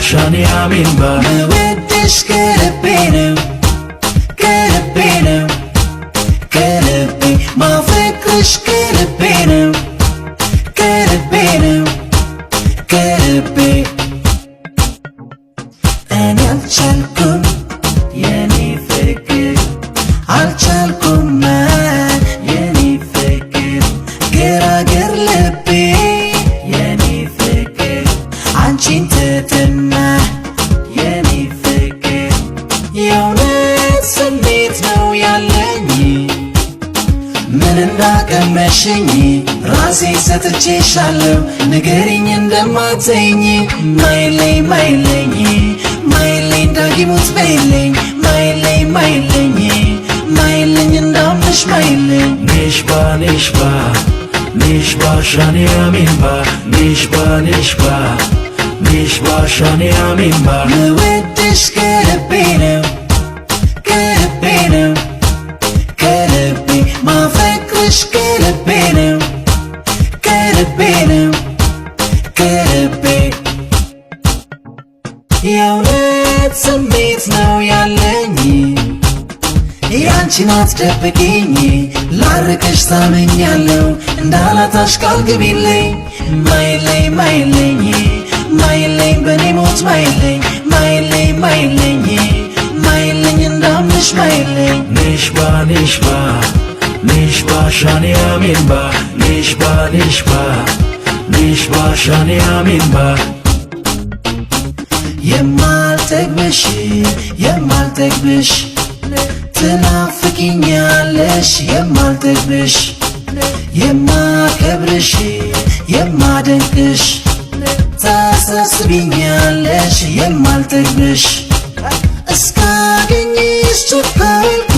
ሻኔ አሜንባ ምወድሽ ከልቤ ነው ከልቤ ነው ከልቤ ማፈቅርሽ ከልቤ ነው ከልቤ ነው ከልቤ እኔ አልቻልኩም የኔ ፍቅር አልቻልኩም የኔ ፍቅር ገራገር ልቤ የኔ ፍቅር አንቺን ትትና የኔ ፍቅር የእውነት ስሜት ነው ያለኝ ምን እንዳቀመሽኝ ራሴ ሰጥቼሻለሁ ንገሪኝ እንደማትተይኝ ማይለኝ ማይለኝ ማይለኝ ዳጊሙት በይለኝ ማይለኝ ማይለኝ ማይለኝ እንዳምንሽ ማይለኝ ኔሽባ ኔሽባ ኔሽባ ሻኔ አሜንባ ኔሽባ ኔሽባ ኔሽባ ሻኔ አሜንባ ምወድሽ ከልቤ ነው ከልቤ ነው ከልቤ ማፈቅርሽ ከልቤ ነው ከልቤ ነው ከልቤ የእውነት ስሜት ነው ያለኝ ያንቺን አትደብቂኝ ላርቅሽ ታመኛለሁ እንዳላታሽ ቃል ግቢልኝ ማይለኝ ማይለኝ ማይለኝ በኔ ሞት ማይለኝ ማይለኝ ማይለኝ ማይለኝ እንዳምንሽ ማይለኝ ኔሽባ ኔሽባ ኔሽባ ሻኔ አሜንባ ኔሽባ ኔሽባ ኔሽባ ሻኔ አሜንባ የማልጠግብሽ የማልጠግብሽ ትናፍቂኛለሽ የማልጠግብሽ የማከብርሽ የማደንቅሽ ታሳስቢኛለሽ የማልጠግብሽ እስካገኝሽ ቸኮልኩ